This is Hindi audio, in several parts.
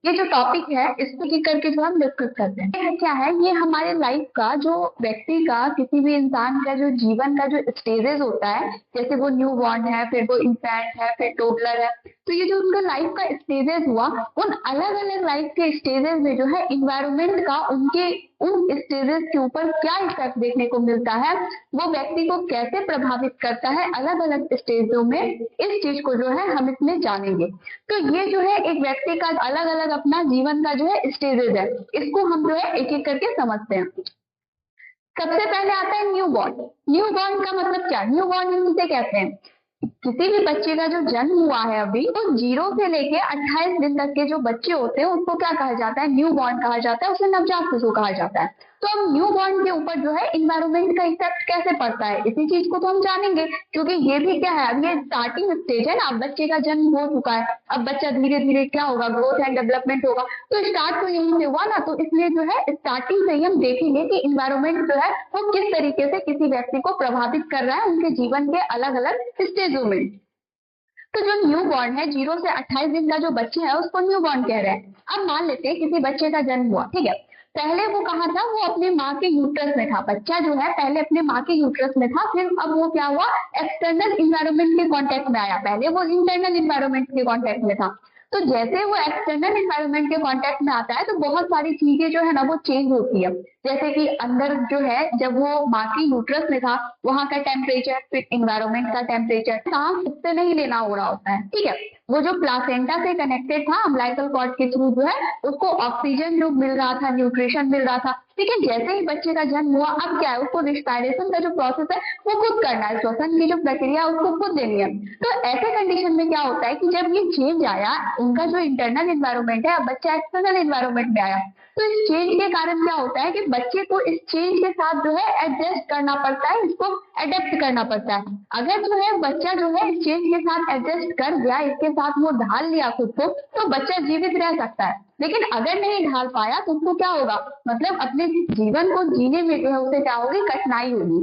ये जो टॉपिक है इसको की करके जो हम डिस्कस करते हैं, ये क्या है, ये हमारे लाइफ का जो व्यक्ति का किसी भी इंसान का जो जीवन का जो स्टेजेस होता है, जैसे वो न्यू बॉर्न है, फिर वो इंफेंट है, फिर टोडलर है। तो ये जो उनका लाइफ का स्टेजेस हुआ, उन अलग अलग लाइफ के स्टेजेस में जो है इन्वायरमेंट का उनके उन स्टेजेस के ऊपर क्या इफेक्ट देखने को मिलता है, वो व्यक्ति को कैसे प्रभावित करता है अलग अलग स्टेजों में, इस चीज को जो है हम इसमें जानेंगे। तो ये जो है एक व्यक्ति का अलग अलग अपना जीवन का जो है स्टेजेस है, इसको हम जो है एक एक करके समझते हैं। सबसे पहले आता है न्यू बॉर्न। न्यू बॉर्न का मतलब क्या, न्यू बॉर्न हम इसे कहते हैं किसी भी बच्चे का जो जन्म हुआ है अभी, तो 0 से लेके 28 दिन तक के जो बच्चे होते हैं उसको क्या कहा जाता है, न्यू बॉर्न कहा जाता है, उसे नवजात शिशु कहा जाता है। तो अब न्यू बॉर्न के ऊपर जो है इन्वायरमेंट का इफेक्ट कैसे पड़ता है, इसी चीज को तो हम जानेंगे, क्योंकि ये भी क्या है, अब ये स्टार्टिंग स्टेज है ना, अब बच्चे का जन्म हो चुका है, अब बच्चा धीरे धीरे क्या होगा, ग्रोथ एंड डेवलपमेंट होगा। तो स्टार्ट तो यहीं से हुआ ना, तो इसलिए जो है स्टार्टिंग से ही हम देखेंगे कि इन्वायरमेंट जो है वो किस तरीके से किसी व्यक्ति को प्रभावित कर रहा है उनके जीवन के अलग अलग स्टेजों में। तो जो न्यू बॉर्न है, 0 से 28 दिन का जो बच्चे है उसको न्यू बॉर्न कह रहे हैं। अब मान लेते हैं किसी बच्चे का जन्म हुआ, ठीक है, पहले वो कहाँ था, वो अपने माँ के यूट्रस में था। बच्चा जो है पहले अपने माँ के यूट्रस में था, फिर अब वो क्या हुआ, एक्सटर्नल इन्वायरमेंट के कांटेक्ट में आया। पहले वो इंटरनल इन्वायरमेंट के कांटेक्ट में था। तो जैसे वो एक्सटर्नल इन्वायरमेंट के कांटेक्ट में आता है तो बहुत सारी चीजें जो है ना वो चेंज होती है। जैसे कि अंदर जो है, जब वो माँ की यूट्रस में था, वहां का टेम्परेचर, फिर इन्वायरमेंट का टेम्परेचर सांस उससे नहीं लेना हो रहा होता है, ठीक है। वो जो प्लासेंटा से कनेक्टेड था अम्बिलिकल कॉर्ड के थ्रू जो है उसको ऑक्सीजन जो मिल रहा था, न्यूट्रिशन मिल रहा था। लेकिन जैसे ही बच्चे का जन्म हुआ, अब क्या है, उसको रिस्पायरेशन का जो प्रोसेस है वो खुद करना है, श्वसन की जो प्रक्रिया है उसको खुद देनी है। तो ऐसे कंडीशन में क्या होता है कि जब ये चेंज आया, उनका जो इंटरनल इन्वायरमेंट है, अब बच्चा एक्सटर्नल इन्वायरमेंट में आया, तो इस चेंज के कारण क्या होता है कि बच्चे को इस चेंज के साथ जो है एडजस्ट करना पड़ता है, इसको अडेप्ट करना पड़ता है। अगर जो है बच्चा जो है इस चेंज के साथ एडजस्ट कर गया, इसके साथ वो ढाल लिया खुद को, तो बच्चा जीवित रह सकता है। लेकिन अगर नहीं ढाल पाया तो उसको क्या होगा, मतलब अपने जीवन को जीने में जो है उसे क्या होगी, कठिनाई होगी।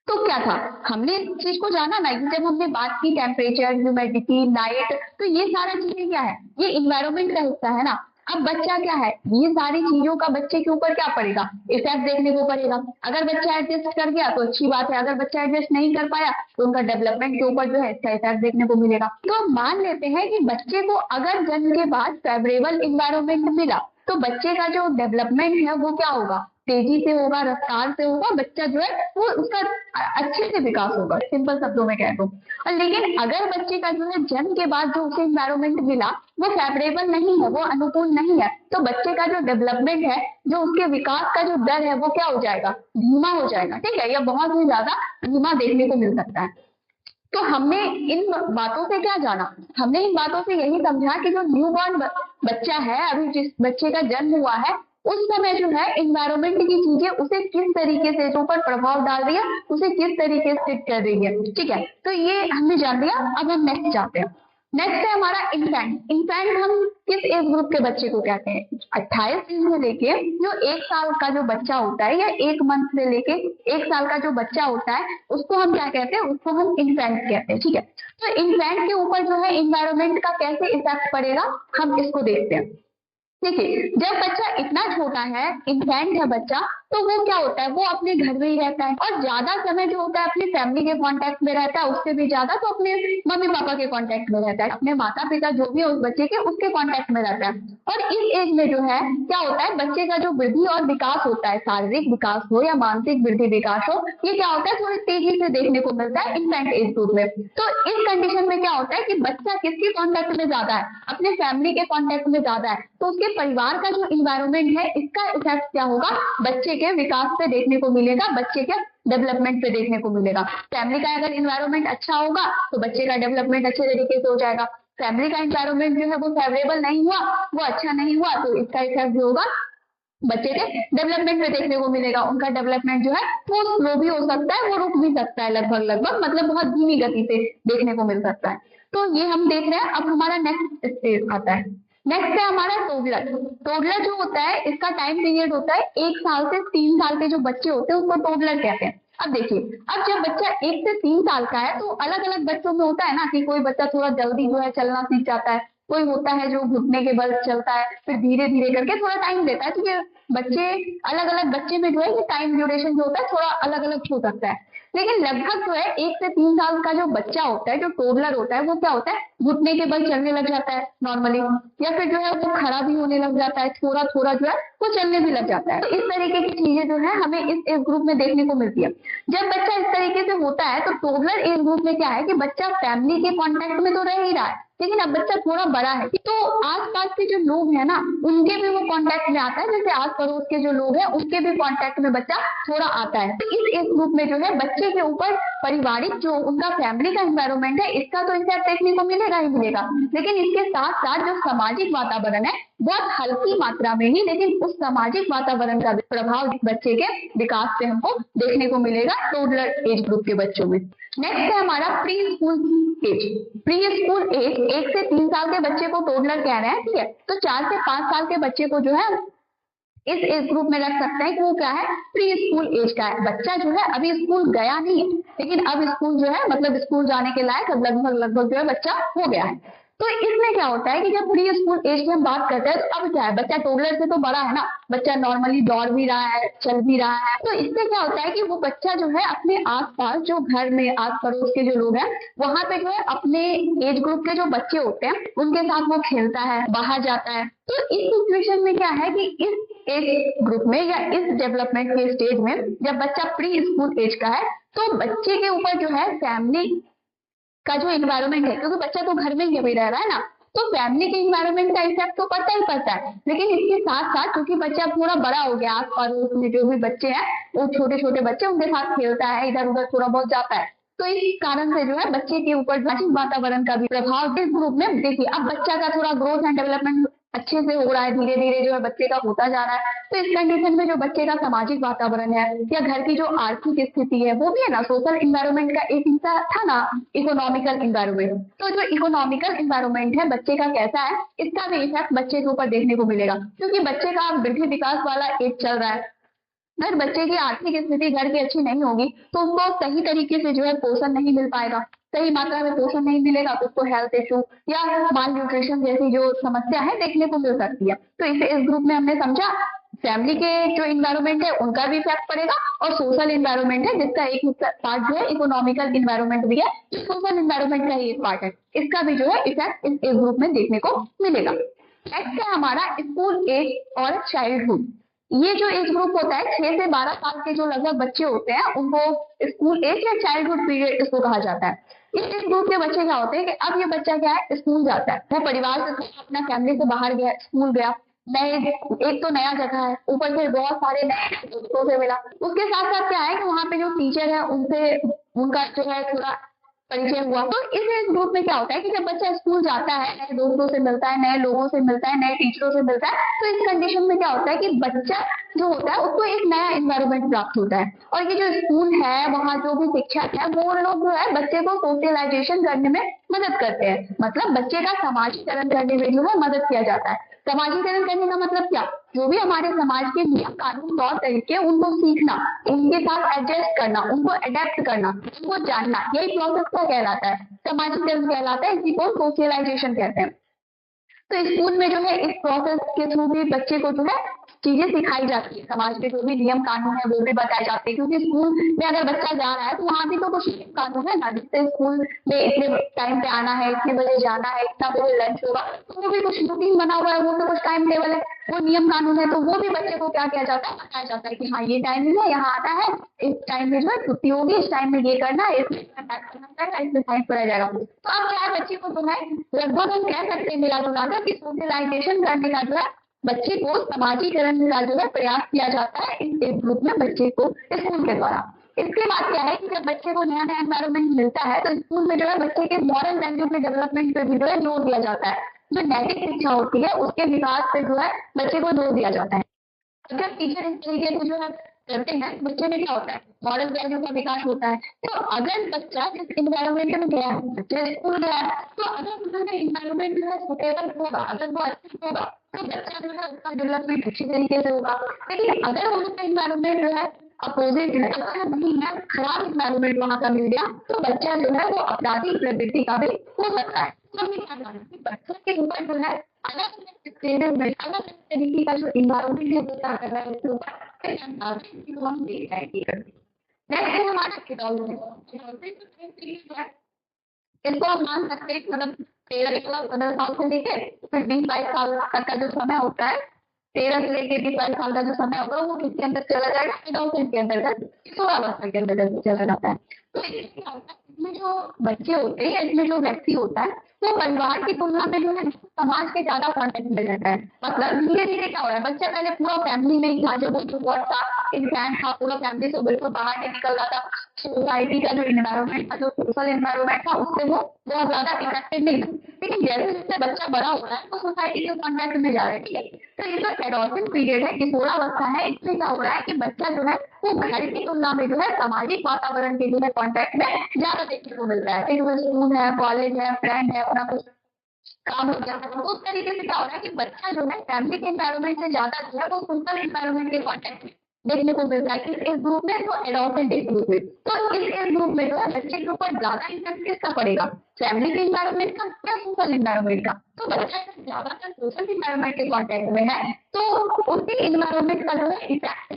तो क्या था, हमने इस चीज को जाना ना कि जब हमने बात की टेम्परेचर, ह्यूमिडिटी, लाइट, तो ये सारा चीजें क्या है, ये इन्वायरमेंट का हिस्सा है ना। अब बच्चा क्या है, ये सारी चीजों का बच्चे के ऊपर क्या पड़ेगा, इफेक्ट देखने को पड़ेगा। अगर बच्चा एडजस्ट कर गया तो अच्छी बात है, अगर बच्चा एडजस्ट नहीं कर पाया तो उनका डेवलपमेंट के ऊपर जो है इसका इफेक्ट देखने को मिलेगा। तो मान लेते हैं कि बच्चे को अगर जन्म के बाद फेवरेबल इन्वायरमेंट मिला, तो बच्चे का जो डेवलपमेंट है वो क्या होगा, तेजी से होगा, रफ्तार से होगा, बच्चा जो है वो उसका अच्छे से विकास होगा, सिंपल शब्दों में कह दो। और लेकिन अगर बच्चे का जो है जन्म के बाद जो उसे इन्वायरमेंट मिला वो फेवरेबल नहीं है, वो अनुकूल नहीं है, तो बच्चे का जो डेवलपमेंट है, जो उसके विकास का जो दर है वो क्या हो जाएगा, धीमा हो जाएगा, ठीक है, या बहुत ही ज्यादा धीमा देखने को मिल सकता है। तो हमने इन बातों से क्या जाना, हमने इन बातों से यही समझा कि जो न्यू बॉर्न बच्चा है, अभी जिस बच्चे का जन्म हुआ है, उस समय जो है इन्वायरमेंट की चीजें उसे किस तरीके से ऊपर प्रभाव डाल रही है, उसे किस तरीके से फिट कर रही है, ठीक है। तो ये हमने जान लिया। अब हम नेक्स्ट जाते हैं। नेक्स्ट है हमारा इन्फेंट। इन्फेंट हम किस एज ग्रुप के बच्चे को कहते हैं, 28 दिन से लेके जो 1 साल का जो बच्चा होता है, या 1 मंथ से लेके 1 साल का जो बच्चा होता है, उसको हम क्या कहते हैं, उसको हम इन्फेंट कहते हैं, ठीक है। तो इन्फेंट के ऊपर जो है इन्वायरमेंट का कैसे इफेक्ट पड़ेगा, हम इसको देखते हैं। देखिए, जब बच्चा इतना छोटा है, इन्फेंट है बच्चा, तो वो क्या होता है, वो अपने घर में ही रहता है, और ज्यादा समय जो होता है अपनी फैमिली के कांटेक्ट में रहता है, उससे भी ज्यादा तो अपने मम्मी पापा के कांटेक्ट में रहता है, अपने माता पिता जो भी है उस बच्चे के, उसके कांटेक्ट में रहता है। और इस एज में जो है क्या होता है, बच्चे का जो वृद्धि और विकास होता है, शारीरिक विकास हो या मानसिक वृद्धि विकास हो, ये क्या होता है, थोड़ी तेजी से देखने को मिलता है इन्फेंट एज ग्रुप में। तो इस कंडीशन में क्या होता है कि बच्चा किसके कांटेक्ट में ज्यादा है, अपने फैमिली के कांटेक्ट में ज्यादा है, तो उसके परिवार का जो इन्वायरमेंट है इसका इफेक्ट क्या होगा, बच्चे के विकास पे देखने को मिलेगा, बच्चे के डेवलपमेंट पे देखने को मिलेगा। फैमिली का अगर इन्वायरमेंट अच्छा होगा तो बच्चे का डेवलपमेंट अच्छे तरीके से हो जाएगा। फैमिली का इन्वायरमेंट जो है वो फेवरेबल नहीं हुआ, वो अच्छा नहीं हुआ, तो इसका इफेक्ट जो होगा बच्चे के डेवलपमेंट में देखने को मिलेगा। उनका डेवलपमेंट जो है वो स्लो भी हो सकता है, वो रुक भी सकता है, लगभग लगभग मतलब बहुत धीमी गति से देखने को मिल सकता है। तो ये हम देख रहे हैं। अब हमारा नेक्स्ट स्टेज आता है। नेक्स्ट है हमारा टोडलर। टोडलर जो होता है इसका टाइम पीरियड होता है 1 साल से 3 साल के जो बच्चे होते हैं उसको टोडलर कहते हैं। अब देखिए, अब जब बच्चा 1 से 3 साल का है तो अलग अलग बच्चों में होता है ना कि कोई बच्चा थोड़ा जल्दी जो है चलना सीख जाता है, कोई होता है जो घुटने के बल चलता है, फिर धीरे धीरे करके थोड़ा टाइम लेता है, क्योंकि बच्चे अलग अलग बच्चे में जो है ये टाइम ड्यूरेशन जो होता है थोड़ा अलग अलग हो सकता है। लेकिन लगभग जो है 1 से 3 साल का जो बच्चा होता है, जो टोडलर होता है, वो क्या होता है, घुटने के बल चलने लग जाता है नॉर्मली, या फिर जो है वो खड़ा भी होने लग जाता है, थोड़ा थोड़ा जो है वो चलने भी लग जाता है। तो इस तरीके की चीजें जो है हमें इस एज ग्रुप में देखने को मिलती है। जब बच्चा इस तरीके से होता है तो टोडलर एज ग्रुप में क्या है कि बच्चा फैमिली के कांटेक्ट में तो रह ही रहा है, लेकिन अब बच्चा थोड़ा बड़ा है तो आसपास के जो लोग हैं ना उनके भी वो कांटेक्ट में आता है, जैसे आस पड़ोस के जो लोग हैं उनके भी कांटेक्ट में बच्चा थोड़ा आता है। तो इस एज ग्रुप में जो है बच्चे के ऊपर पारिवारिक जो उनका फैमिली का एनवायरमेंट है इसका तो इम्पैक्ट देखने को मिलेगा ही मिलेगा, लेकिन इसके साथ साथ जो सामाजिक वातावरण है बहुत हल्की मात्रा में ही, लेकिन उस सामाजिक वातावरण का प्रभाव बच्चे के विकास पे हमको देखने को मिलेगा टोडलर एज ग्रुप के बच्चों में। नेक्स्ट है हमारा preschool age. Preschool age 1 से 3 साल के बच्चे को टोडलर कह रहे हैं, ठीक है। तो 4 से 5 साल के बच्चे को जो है इस एज ग्रुप में रख सकते हैं कि वो क्या है, प्री स्कूल एज का है। बच्चा जो है अभी स्कूल गया नहीं है, लेकिन अब स्कूल जो है मतलब स्कूल जाने के लायक अब लगभग जो है बच्चा हो गया है। तो इसमें क्या होता है कि जब प्री स्कूल एज की हम बात करते हैं तो अब क्या है, बच्चा टोडलर से तो बड़ा है ना, बच्चा नॉर्मली दौड़ भी रहा है, चल भी रहा है। तो इससे क्या होता है कि वो बच्चा जो है अपने आसपास जो घर में आस पड़ोस के जो लोग हैं वहां पे जो है अपने एज ग्रुप के जो बच्चे होते हैं उनके साथ वो खेलता है, बाहर जाता है। तो इस सिचुएशन में क्या है कि इस एज ग्रुप में या इस डेवलपमेंट के स्टेज में जब बच्चा प्री स्कूल एज का है तो बच्चे के ऊपर जो है फैमिली का जो इन्वायरमेंट है, क्योंकि बच्चा तो घर में ही अभी रह रहा है ना, तो फैमिली के इन्वायरमेंट का इफेक्ट तो पड़ता ही पड़ता है। लेकिन इसके साथ साथ क्योंकि बच्चा थोड़ा बड़ा हो गया और उसमें जो भी बच्चे हैं वो छोटे छोटे बच्चे उनके साथ खेलता है, इधर उधर थोड़ा बहुत जाता है, तो इस कारण से जो है बच्चे के ऊपर सामाजिक वातावरण का भी प्रभाव इस ग्रुप में देखिए। अब बच्चा का थोड़ा ग्रोथ एंड डेवलपमेंट अच्छे से हो रहा है, धीरे धीरे जो है बच्चे का होता जा रहा है, तो इस कंडीशन में जो बच्चे का सामाजिक वातावरण है या घर की जो आर्थिक स्थिति है वो भी है ना, सोशल इन्वायरमेंट का एक हिस्सा था ना इकोनॉमिकल इन्वायरमेंट। तो जो इकोनॉमिकल इन्वायरमेंट है बच्चे का कैसा है इसका भी इफेक्ट बच्चे के ऊपर देखने को मिलेगा, क्योंकि बच्चे का वृद्धि विकास वाला एज चल रहा है। अगर बच्चे की आर्थिक स्थिति घर की अच्छी नहीं होगी तो उसको सही तरीके से जो है पोषण नहीं मिल पाएगा, सही मात्रा में पोषण नहीं मिलेगा तो उसको हेल्थ इशू या माल न्यूट्रिशन जैसी जो समस्या है देखने को मिल सकती है। तो इस ग्रुप में हमने समझा फैमिली के जो इन्वायरमेंट है उनका भी इफेक्ट पड़ेगा और सोशल इन्वायरमेंट है जिसका एक पार्ट जो है इकोनॉमिकल इन्वायरमेंट भी है, जो सोशल इन्वायरमेंट का ही एक पार्ट है, इसका भी जो है इफेक्ट इस एज ग्रुप में देखने को मिलेगा। नेक्स्ट है हमारा स्कूल एज और चाइल्डहुड। ये जो एज ग्रुप होता है 6 से 12 साल के जो लगभग बच्चे होते हैं उनको स्कूल एज या चाइल्डहुड पीरियड इसको कहा जाता है। इस एज ग्रुप के बच्चे क्या होते हैं कि अब ये बच्चा क्या है स्कूल जाता है, वो परिवार से अपना फैमिली से बाहर गया, स्कूल गया, नए एक तो नया जगह है, ऊपर से बहुत सारे नए दोस्तों से मिला, उसके साथ साथ क्या है कि वहाँ पे जो टीचर है उनसे उनका जो है थोड़ा परिचय हुआ। तो इस एज ग्रुप में क्या होता है कि जब बच्चा स्कूल जाता है, नए दोस्तों से मिलता है, नए लोगों से मिलता है, नए टीचरों से मिलता है, तो इस कंडीशन में क्या होता है कि बच्चा जो होता है उसको एक नया एनवायरनमेंट प्राप्त होता है। और ये जो स्कूल है वहाँ जो भी शिक्षक है वो लोग जो है बच्चे को सोशलाइजेशन करने में मदद करते हैं, मतलब बच्चे का समाजीकरण करने में जो है मदद किया जाता है। समाजीकरण करने का मतलब क्या, जो भी हमारे समाज के नियम कानून तौर तरीके उनको सीखना, उनके साथ एडजस्ट करना, उनको अडेप्ट करना, उनको जानना, यही प्रोसेस का कहलाता है, समाजीकरण कहलाता है, इसी को सोशलाइजेशन कहते हैं। तो स्कूल में जो है इस प्रोसेस के थ्रू भी बच्चे को जो है चीजें सिखाई जाती है, समाज के जो भी नियम कानून है वो भी बताए जाते हैं, क्योंकि स्कूल में अगर बच्चा जा रहा है तो वहाँ भी तो कुछ नियम कानून है ना, जिससे स्कूल में इतने टाइम पे आना है, इतने बजे जाना है, इतना बजे लंच होगा, तो वो भी कुछ रूटीन बना हुआ है, वो भी कुछ टाइम टेबल है, वो नियम कानून है, तो वो भी बच्चे को क्या किया जाता है, बताया जाता है कि हाँ ये टाइम है, यहाँ आना है, इस टाइम में जो है छुट्टी होगी, इस टाइम में ये करना है, इसमें साइन कराया जाएगा। तो अब क्या है बच्चे को जो है लगभग हम कह सकते हैं मिला जुला कर कि सोशलाइजेशन करने का जो है बच्चे को समाजीकरण का जो है प्रयास किया जाता है इस एज ग्रुप में बच्चे को स्कूल के द्वारा। इसके बाद क्या है कि जब बच्चे को नया नया एनवायरनमेंट मिलता है तो स्कूल में जो है बच्चे के मॉरल वैल्यू के डेवलपमेंट पे भी जो है जोर दिया जाता है, जो नैतिक शिक्षा होती है उसके विकास पे जो है बच्चे को जोर दिया जाता है। जब टीचर इस तरीके से जो है करते हैं बच्चे में क्या होता है मॉरल वैल्यू का विकास होता है। तो अगर बच्चा जिस इन्वायरमेंट में गया है, बच्चा स्कूल गया है, तो अगर उन्होंने इन्वायरमेंट जो है सुटेबल होगा, अगर वो अच्छा होगा तो बच्चा जो है उसका डेवलपमेंट अच्छी तरीके से होगा। लेकिन अगर उनका इन्वायरमेंट जो है अपोजिट है, अच्छा नहीं है, खराब इन्वायरमेंट वहाँ का मिल गया, तो बच्चा जो है वो आपराधिक प्रवृत्ति का भी हो सकता है। हम ये क्या जाने कि बच्चों के ऊपर जो है अलग-अलग स्टेजेस में अलग-अलग तरीके का जो एनवायरनमेंट है वो क्या कर रहा है उसके ऊपर जो हम देख रहे हैं। जैसे हमारा एडोलसेंस है, इसको हम मान सकते हैं मतलब 13 साल से लेके फिर 20-22 साल तक का जो समय होता है, 13 से लेके 20-22 साल का जो समय होगा वो किसके अंदर चला जाएगा, एडोलसेंस के अंदर, किशोरावस्था के अंदर चला जाता है। तो इसमें क्या होता है, इसमें जो बच्चे होते हैं, इसमें जो व्यक्ति होता है वो परिवार की तुलना में जो है समाज के ज्यादा कॉन्टेक्ट में रहता है। मतलब धीरे धीरे क्या हो रहा है, बच्चा पहले पूरा फैमिली में ही था, जब वो बहुत था इंसान था, पूरा फैमिली से बिल्कुल बाहर नहीं निकल रहा था, सोसाइटी का जो इन्वायरमेंट था, जो सोशल इन्वायरमेंट था, उससे वो बहुत ज्यादा इफेक्टेड नहीं था। लेकिन जैसे जैसे बच्चा बड़ा हो रहा है वो सोसाइटी के कॉन्टेक्ट में जा रहा है, ठीक है। तो ये जो एडोलसेंस पीरियड है, किशोरावस्था है, इसमें क्या हो रहा है कि बच्चा जो है वो घर की तुलना में जो है सामाजिक वातावरण के जो है कॉन्टेक्ट में ज्यादा देखने को मिल रहा है। फिर वो स्कूल है, कॉलेज है, फ्रेंड है, अपना कुछ काम हो गया है। उस तरीके से क्या हो रहा है कि बच्चा जो है फैमिली के एनवायरनमेंट से ज्यादा जो है वो सोशल एनवायरनमेंट के कॉन्टेक्ट में देखने को मिल रहा है। इस ग्रुप में जो एडोलसेंट एज ग्रुप है, तो इस ग्रुप में जो है बच्चे के ऊपर ज्यादा इफेक्ट किसका पड़ेगा, फैमिली के एनवायरनमेंट का या सोशल एनवायरनमेंट का। तो बच्चा ज्यादातर सोशल एनवायरनमेंट के कॉन्टेक्ट में है, तो उसी एनवायरनमेंट का जो है इफेक्ट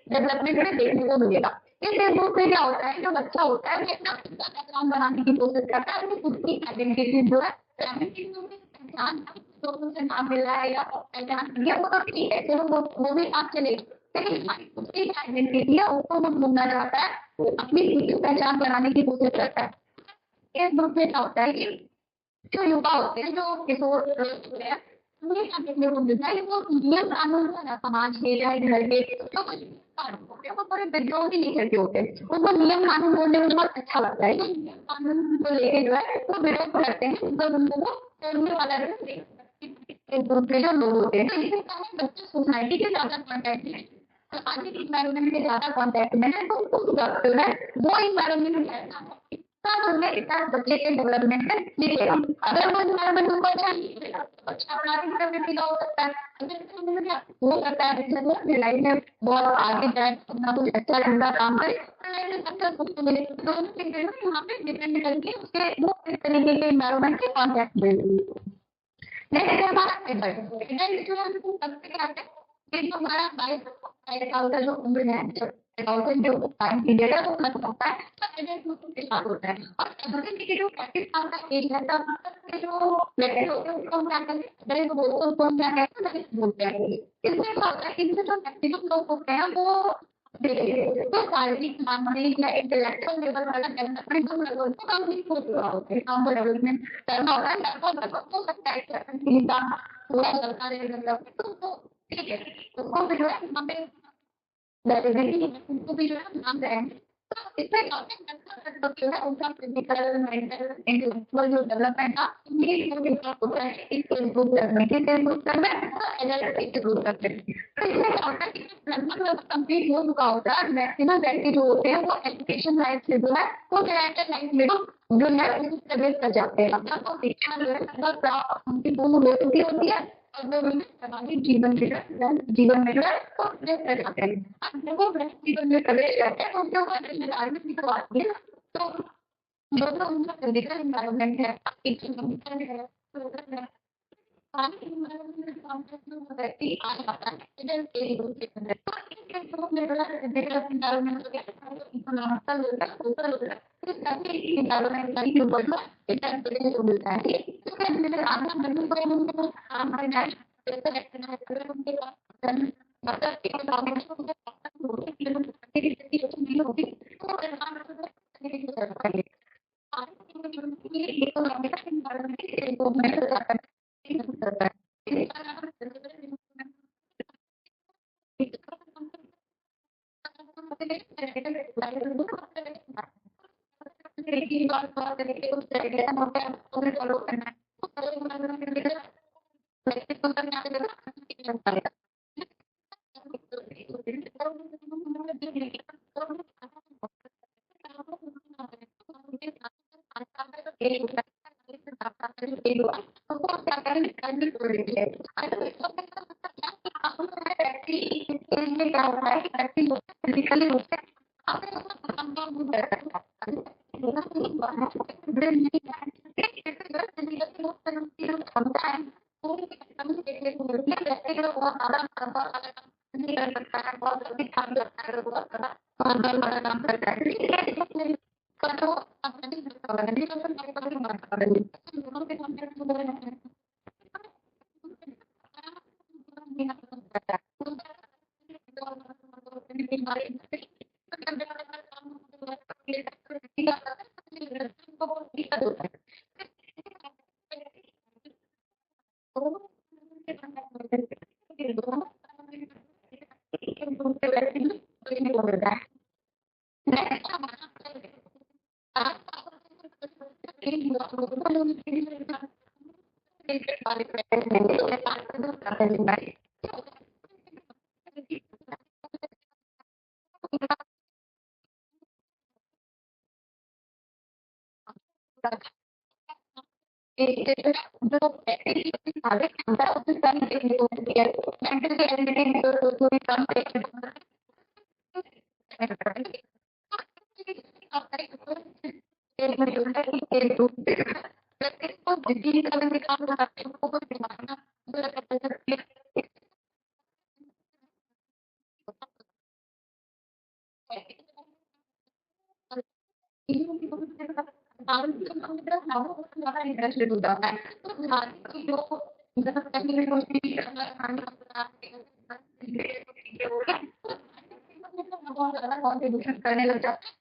डेवलपमेंट में देखने को मिलेगा। इस ग्रुप में क्या होता है, जो बच्चा होता है वो अपना पहचान बनाने की कोशिश करता है, अपनी खुद की आइडेंटिटी जो है फैमिली में पहचान लोगों से नाम मिल रहा है या पहचान ये वो तो ठीक है, चलो वो भी आप चले, लेकिन उसकी आइडेंटिटी है उसको वो ढूंढना चाहता है, अपनी खुद की पहचान बनाने की कोशिश करता है। इस ग्रुप में क्या होता है कि जो युवा होते हैं, जो किशोर लोग होते हैं, उन्हें क्या देखने को मिलता है कि वो नियम कानून है ना समाज के या घर के, तो कुछ होते हैं वो थोड़े विद्रोही नेचर के होते हैं, उनको नियम कानून बोलने में बहुत अच्छा लगता है, नियम कानून को लेके जो है वो विरोध करते हैं, जब उनको वो तोड़ने वाला ग्रुप के जो लोग होते हैं। तो इससे क्या है, बच्चे सोसाइटी के ज्यादा कॉन्टेक्ट में, सामाजिक इन्वायरमेंट के ज्यादा कॉन्टेक्ट में है, तो उस वक्त जो है वो इन्वायरमेंट इतना बच्चे के डेवलपमेंट में दिखेगा। अगर वो इन्वायरमेंट उनको अच्छा नहीं मिलेगा तो अच्छा अपना डेवलपमेंट हो सकता है। हो सकता है बच्चे को अपनी लाइफ में बहुत आगे जाए, अपना कुछ अच्छा धंधा काम करे, लाइफ में सक्सेसफुल मिले। दोनों चीजें यहाँ पे डिपेंड करके उसके वो किस तरीके के इन्वायरमेंट के कॉन्टेक्ट में। नेक्स्ट है हमारा एडल्ट। एडल्ट जो है हमको सबसे क्या है कि जो हमारा 22 साल का जो उम्र है, एडल्ट जो टाइम पीरियड है वो खत्म होता है, तो एडल्ट को स्टार्ट होता है। और एडल्ट के जो 35 साल का एज है तब तक के जो व्यक्ति होते हैं उसको हम क्या कहते हैं, एडल्ट बोलते हैं, उसको हम क्या कहते हैं, एडल्ट बोलते हैं। इसमें क्या होता है कि इनसे जो मैक्सिमम लोग होते हैं वो तो शारीरिक, मानसिक या इंटेलेक्चुअल लेवल वाला डेवलपमेंट हम लोगों को कंप्लीट हो चुका होता है, काम को डेवलपमेंट करना होता है, लगभग हो सकता है का पूरा चलता रहे डेवलपमेंट, तो ठीक है, उसको भी जो है यहाँ पे उनको भी जो है नाम देंगे। तो इसमें जो है उनका फिजिकल, मेंटल, इंटेलेक्चुअल जो डेवलपमेंट था ये होता है इस इम्प्रूव करने के लिए, इम्प्रूव करना एडल्ट इम्प्रूव करते हैं। तो इसमें क्या होता है कि लगभग कंप्लीट हो चुका होता है, मैक्सिमम व्यक्ति जो होते हैं वो एजुकेशन लाइफ से जो है वो कैरेक्टर लाइफ में जो है उसको प्रवेश कर जाते हैं, मतलब वो शिक्षा जो है लगभग उनकी पूर्ण हो चुकी होती है और वो सामाजिक जीवन में जो है वो प्रवेश कर जाते हैं। अब जब वो जीवन में प्रवेश करते हैं तो उनके ऊपर जिम्मेदारी भी तो आती है। तो जो जो उनका फिजिकल इन्वायरमेंट है, इकोनॉमिकल है, सोशल है, सारे इन्वायरमेंट कॉन्टेक्ट में व्यक्ति आ जाता है एडल्ट एज ग्रुप के अंदर। तो इसके ग्रुप में जो है फिजिकल इन्वायरमेंट हो गया, इकोनॉमिकल हो गया, सोशल हो गया, तो सभी इन्वायरमेंट का ही ऊपर जो एडल्ट एज को मिलता है। इसके अंदर आधा मनुष्य को उनको काम करना है, जैसे रखना है, अगर उनके पास मतलब इकोनॉमिक्स को होती है, नहीं होती तो परिणाम इकोनॉमिक्स इन्वायरमेंट को मेजर करता है। फॉलो करना क्या होता है फिजिकली रूप से व्यक्ति जो बहुत ज्यादा नहीं कर सकता है, बहुत जल्दी काम करता है, बहुत ज्यादा बहुत बड़ा काम करता है, का जो इंटरेस्टेड होता है, कॉन्ट्रीब्यूशन करने लग जाता है।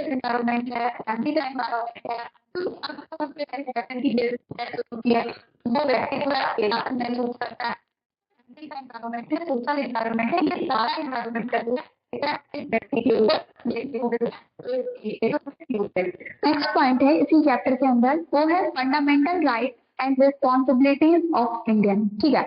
एनवायरमेंट है, फैमिली का एनवायरमेंट है, वो व्यक्ति को अकेला महसूस करता है। एनवायरमेंट है, सोशल एनवायरमेंट है, ये सारा एनवायरमेंट का जो व्यक्ति के ऊपर नेक्स्ट पॉइंट है इसी चैप्टर के अंदर, वो है fundamental right and responsibilities of Indian. ठीक है,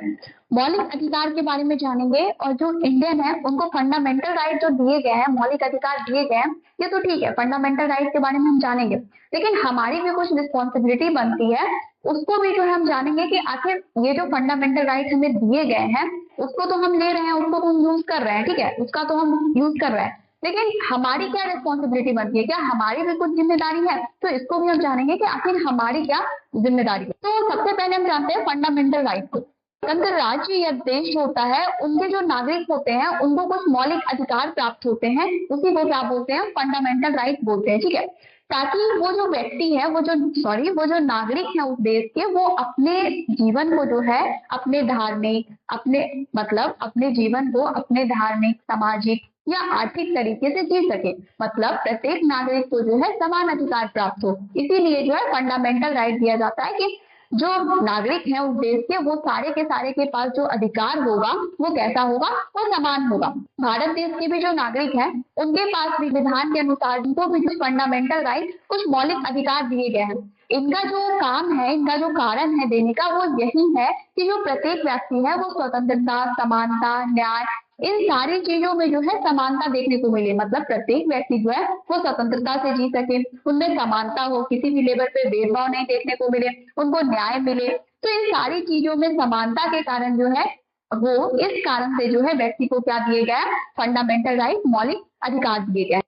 मौलिक अधिकार के बारे में जानेंगे, और जो इंडियन है उनको फंडामेंटल राइट जो दिए गए हैं, मौलिक अधिकार दिए गए हैं, ये तो ठीक है, फंडामेंटल राइट के बारे में हम जानेंगे, लेकिन हमारी भी कुछ रिस्पॉन्सिबिलिटी बनती है, उसको भी जो है हम जानेंगे कि आखिर ये जो फंडामेंटल राइट हमें दिए गए हैं उसको तो हम ले रहे हैं, उसको तो हम यूज कर रहे हैं, ठीक है, उसका तो हम यूज कर रहे हैं, लेकिन हमारी क्या रिस्पॉन्सिबिलिटी बनती है, क्या हमारी भी कुछ जिम्मेदारी है, तो इसको भी हम जानेंगे कि आखिर हमारी क्या जिम्मेदारी है। तो सबसे पहले हम जानते हैं फंडामेंटल राइट को। स्वतंत्र राज्य या देश होता है, उनके जो नागरिक होते हैं उनको कुछ मौलिक अधिकार प्राप्त होते हैं, उसी को क्या बोलते हैं, फंडामेंटल राइट बोलते हैं। ठीक है, ताकि वो जो व्यक्ति है, वो जो नागरिक है उस देश के, वो अपने जीवन को जो है अपने धार्मिक अपने जीवन को अपने धार्मिक, सामाजिक या आर्थिक तरीके से जी सके, मतलब प्रत्येक नागरिक को जो है समान अधिकार प्राप्त हो। इसीलिए जो है फंडामेंटल राइट दिया जाता है कि जो नागरिक है उस देश के, वो सारे के सारे के पास जो अधिकार होगा वो कैसा होगा, वो समान होगा। भारत देश के भी जो नागरिक हैं उनके पास भी विधान के अनुसार उनको भी कुछ फंडामेंटल राइट, कुछ मौलिक अधिकार दिए गए हैं। इनका जो काम है, इनका जो कारण है देने का, वो यही है कि जो प्रत्येक व्यक्ति है वो स्वतंत्रता, समानता, न्याय, इन सारी चीजों में जो है समानता देखने को मिले, मतलब प्रत्येक व्यक्ति जो है वो स्वतंत्रता से जी सके, उनमें समानता हो, किसी भी लेवल पे भेदभाव नहीं देखने को मिले, उनको न्याय मिले। तो इन सारी चीजों में समानता के कारण जो है वो, इस कारण से जो है व्यक्ति को क्या दिए गया, फंडामेंटल राइट, मौलिक अधिकार दिए गए।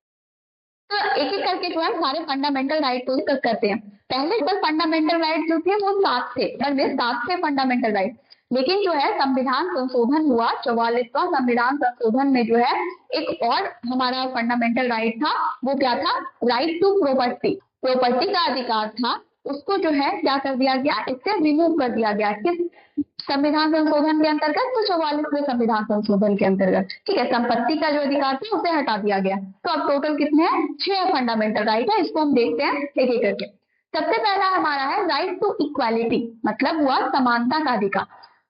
तो एक एक करके जो है सारे फंडामेंटल राइट को डिस्कस करते हैं। पहले तक फंडामेंटल राइट जो थे वो 7 थे, मतलब 7 थे फंडामेंटल राइट, लेकिन जो है संविधान संशोधन हुआ, 44वां संविधान संशोधन में जो है एक और हमारा फंडामेंटल राइट था, वो क्या था, राइट टू प्रॉपर्टी, प्रॉपर्टी का अधिकार था, उसको जो है क्या कर दिया गया, इससे रिमूव कर दिया गया। किस संविधान संशोधन के अंतर्गत, तो 44वें संविधान संशोधन के अंतर्गत। ठीक है, संपत्ति का जो अधिकार था उसे हटा दिया गया। तो अब टोटल कितने हैं, 6 फंडामेंटल राइट है, इसको हम देखते हैं एक एक करके। सबसे पहला हमारा है राइट टू इक्वालिटी, मतलब हुआ समानता का अधिकार।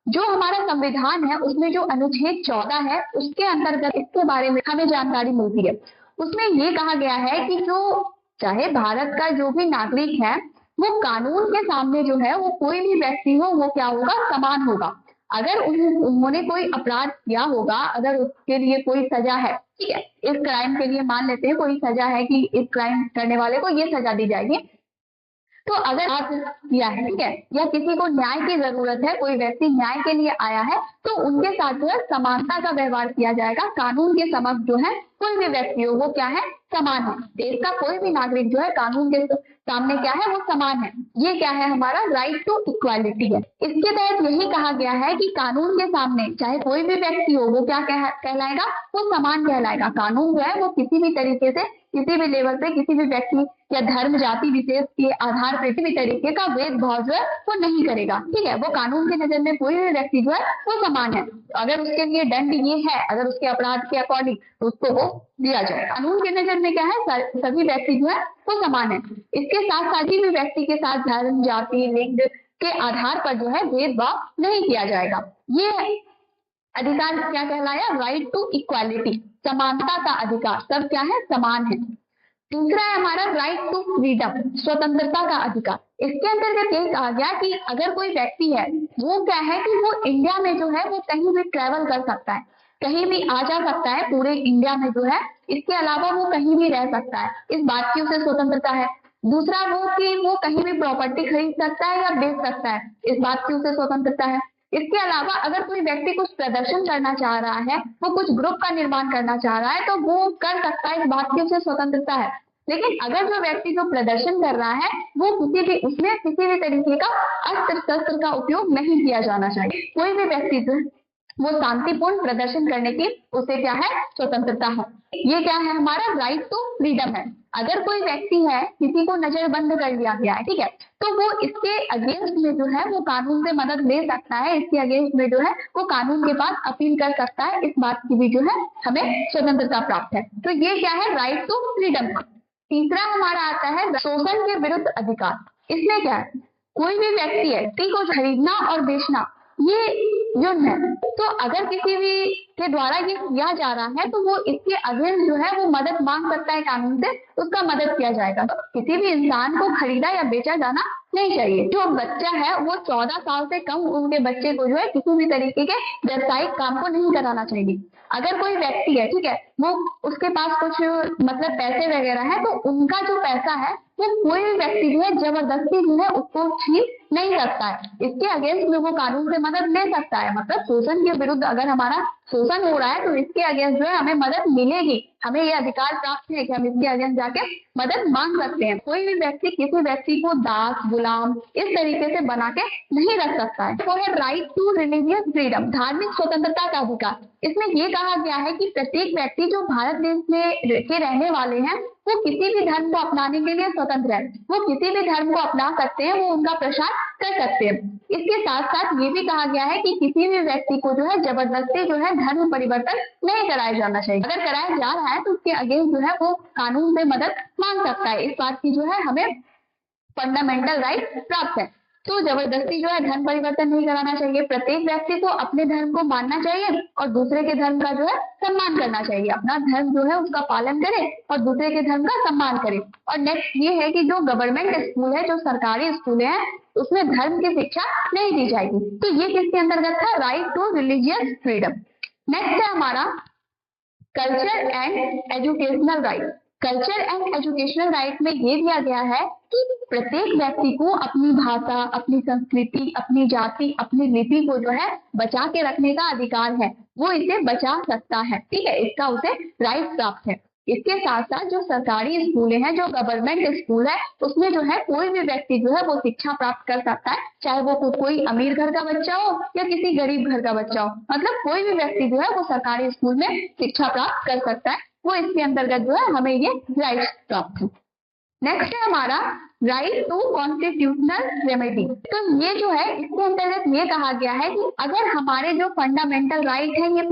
जो हमारा संविधान है उसमें जो अनुच्छेद 14 है उसके अंतर्गत इसके बारे में हमें जानकारी मिलती है। उसमें ये कहा गया है कि जो चाहे भारत का जो भी नागरिक है वो कानून के सामने जो है वो कोई भी व्यक्ति हो वो क्या होगा, समान होगा। अगर उन्होंने कोई अपराध किया होगा, अगर उसके लिए कोई सजा है, ठीक है, इस क्राइम के लिए मान लेते हैं कोई सजा है कि इस क्राइम करने वाले को ये सजा दी जाएगी, तो अगर आप किया है, ठीक है, या किसी को न्याय की जरूरत है, कोई व्यक्ति न्याय के लिए आया है, तो उनके साथ जो है समानता का व्यवहार किया जाएगा। कानून के समक्ष जो है कोई भी व्यक्ति हो वो क्या है, समान है। देश का कोई भी नागरिक जो है कानून के सामने क्या है, वो समान है। ये क्या है, हमारा राइट टू इक्वालिटी है। इसके तहत यही कहा गया है कि कानून के सामने चाहे कोई भी व्यक्ति हो वो क्या कहलाएगा, वो समान कहलाएगा। कानून जो है वो किसी भी तरीके से, किसी भी लेवल पे, किसी भी व्यक्ति या धर्म जाति विशेष के आधार पर किसी भी तरीके का भेदभाव जो है वो नहीं करेगा, ठीक है। वो कानून की नजर में कोई भी व्यक्ति जो है वो समान है। अगर उसके लिए दंड ये है, अगर उसके अपराध के अकॉर्डिंग, तो उसको वो दिया जाए। कानून के नजर में क्या है, सभी व्यक्ति जो है वो समान है। इसके साथ साथ ही भी व्यक्ति के साथ धर्म जाति लिंग के आधार पर जो है भेदभाव नहीं किया जाएगा। ये अधिकार क्या कहलाया, राइट टू इक्वालिटी, समानता का अधिकार, सब क्या है, समान है। दूसरा है हमारा राइट टू फ्रीडम, स्वतंत्रता का अधिकार। इसके अंतर्गत ये कहा गया कि अगर कोई व्यक्ति है वो क्या है कि वो इंडिया में जो है वो कहीं भी ट्रेवल कर सकता है, कहीं भी आ जा सकता है पूरे इंडिया में जो है। इसके अलावा वो कहीं भी रह सकता है, इस बात की उसे स्वतंत्रता है। दूसरा वो कि वो कहीं भी प्रॉपर्टी खरीद सकता है या बेच सकता है, इस बात की उसे स्वतंत्रता है। इसके अलावा अगर कोई व्यक्ति कुछ प्रदर्शन करना चाह रहा है, वो कुछ ग्रुप का निर्माण करना चाह रहा है, तो वो कर सकता है, इस बात की उसे स्वतंत्रता है। लेकिन अगर जो व्यक्ति जो प्रदर्शन कर रहा है वो उसमें किसी भी तरीके का अस्त्र शस्त्र का उपयोग नहीं किया जाना चाहिए। कोई भी व्यक्ति जो वो शांतिपूर्ण प्रदर्शन करने की उसे क्या है, स्वतंत्रता है। ये क्या है, हमारा राइट टू फ्रीडम है। अगर कोई व्यक्ति है, किसी को नजरबंद कर लिया गया है, ठीक है, तो वो इसके अगेंस्ट में जो है वो कानून से मदद ले सकता है, इसके अगेंस्ट में जो है वो कानून के पास अपील कर सकता है। इस बात की भी जो है हमें स्वतंत्रता प्राप्त है। तो ये क्या है, राइट टू फ्रीडम। तीसरा हमारा आता है शोषण के विरुद्ध अधिकार। इसमें क्या है, कोई भी व्यक्ति है, व्यक्ति को खरीदना और बेचना ये जुर्म है। तो अगर किसी भी के द्वारा ये किया जा रहा है तो वो इसके अगेंस्ट जो है वो मदद मांग सकता है कानून से, उसका मदद किया जाएगा। तो किसी भी इंसान को खरीदा या बेचा जाना नहीं चाहिए। जो बच्चा है वो 14 साल से कम उम्र के बच्चे को जो है किसी भी तरीके के व्यावसायिक काम को नहीं कराना चाहिए। अगर कोई व्यक्ति है, ठीक है, वो उसके पास कुछ मतलब पैसे वगैरह है, तो उनका जो पैसा है वो कोई भी व्यक्ति जो है जबरदस्ती जो है उसको छीन नहीं सकता है। इसके अगेंस्ट में वो कानून से मदद ले सकता है। मतलब शोषण के विरुद्ध अगर हमारा शोषण हो रहा है तो इसके अगेंस्ट जो है हमें मदद मिलेगी, हमें ये अधिकार प्राप्त है कि हम इसके अगेंस्ट जाके मदद मांग सकते हैं। कोई भी व्यक्ति किसी व्यक्ति को दास गुलाम इस तरीके से बना के नहीं रख सकता है। वो है राइट टू रिलीजियस फ्रीडम, धार्मिक स्वतंत्रता का अधिकार। इसमें ये कहा गया है कि प्रत्येक व्यक्ति जो भारत देश में के रहने वाले हैं वो किसी भी धर्म को अपनाने के लिए स्वतंत्र है। वो किसी भी धर्म को अपना सकते हैं, वो उनका प्रचार कर सकते हैं। इसके साथ साथ ये भी कहा गया है कि किसी भी व्यक्ति को जो है जबरदस्ती जो है धर्म परिवर्तन नहीं कराया जाना चाहिए। अगर कराया जा रहा है तो उसके अगेंस्ट जो है वो कानून से मदद मांग सकता है। इस बात की जो है हमें फंडामेंटल राइट प्राप्त है। तो जबरदस्ती जो है धर्म परिवर्तन नहीं कराना चाहिए। प्रत्येक व्यक्ति को अपने धर्म को मानना चाहिए और दूसरे के धर्म का जो है सम्मान करना चाहिए। अपना धर्म जो है उसका पालन करे और दूसरे के धर्म का सम्मान करे। और नेक्स्ट ये है कि जो गवर्नमेंट स्कूल है, जो सरकारी स्कूल है, उसमें धर्म की शिक्षा नहीं दी जाएगी। तो ये किसके अंतर्गत था, right to religious freedom. Next है हमारा culture and educational right. Culture and educational right में ये दिया गया है कि प्रत्येक व्यक्ति को अपनी भाषा, अपनी संस्कृति, अपनी जाति, अपनी लिपि को जो है बचा के रखने का अधिकार है। वो इसे बचा सकता है, ठीक है, इसका उसे राइट प्राप्त है। इसके साथ साथ जो सरकारी स्कूल हैं, जो गवर्नमेंट स्कूल है, उसमें जो है कोई भी व्यक्ति जो है वो शिक्षा प्राप्त कर सकता है, चाहे वो कोई अमीर घर का बच्चा हो या किसी गरीब घर का बच्चा हो। मतलब कोई भी व्यक्ति जो है वो सरकारी स्कूल में शिक्षा प्राप्त कर सकता है। वो इसके अंतर्गत जो है हमें ये राइट प्राप्त है। नेक्स्ट है हमारा राइट टू कॉन्स्टिट्यूशनल रेमेडी। तो ये जो है इसके अंतर्गत ये कहा गया है कि अगर हमारे जो फंडामेंटल राइट है ये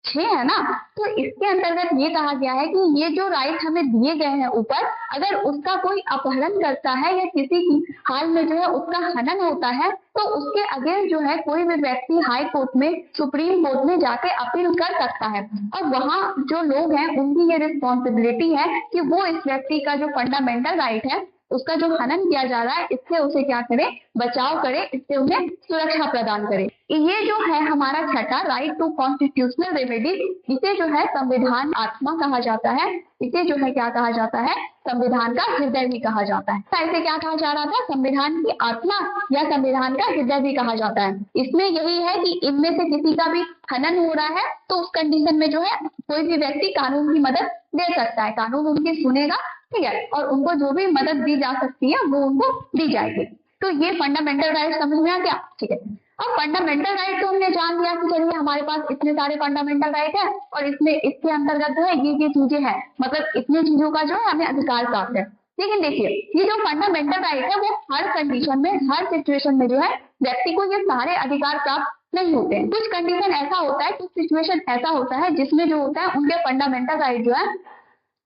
6 है ना, तो इसके अंतर्गत ये कहा गया है कि ये जो राइट हमें दिए गए हैं ऊपर, अगर उसका कोई अपहरण करता है या किसी की हाल में जो है उसका हनन होता है तो उसके अगेंस्ट जो है कोई भी व्यक्ति हाई कोर्ट में, सुप्रीम कोर्ट में जाके अपील कर सकता है। और वहाँ जो लोग हैं उनकी ये रिस्पॉन्सिबिलिटी है कि वो इस व्यक्ति का जो फंडामेंटल राइट है उसका जो हनन किया जा रहा है इससे उसे क्या करे, बचाव करे, इससे उन्हें सुरक्षा प्रदान करे। ये जो है हमारा छठा राइट टू कॉन्स्टिट्यूशनल रेमेडी, इसे जो है संविधान आत्मा कहा जाता है, इसे जो है क्या कहा जाता है, संविधान का हृदय भी कहा जाता है। इसे क्या कहा जा रहा था, संविधान की आत्मा या संविधान का हृदय भी कहा जाता है। इसमें यही है कि इनमें से किसी का भी हनन हो रहा है तो उस कंडीशन में जो है कोई भी व्यक्ति कानून की मदद ले सकता है, कानून उनकी सुनेगा, ठीक है, और उनको जो भी मदद दी जा सकती है वो उनको दी जाएगी। तो ये फंडामेंटल राइट समझ में आ गया, ठीक है। अब फंडामेंटल राइट तो हमने जान लिया कि चलिए हमारे पास इतने सारे फंडामेंटल राइट है और इसमें इसके अंतर्गत जो है ये चीजें हैं, मतलब इतनी चीजों का जो है हमें अधिकार प्राप्त है। लेकिन देखिए ये जो फंडामेंटल राइट है वो हर कंडीशन में, हर सिचुएशन में जो है व्यक्ति को ये सारे अधिकार प्राप्त नहीं होते हैं। कुछ कंडीशन ऐसा होता है, कुछ सिचुएशन ऐसा होता है जिसमें जो होता है उनके फंडामेंटल राइट जो है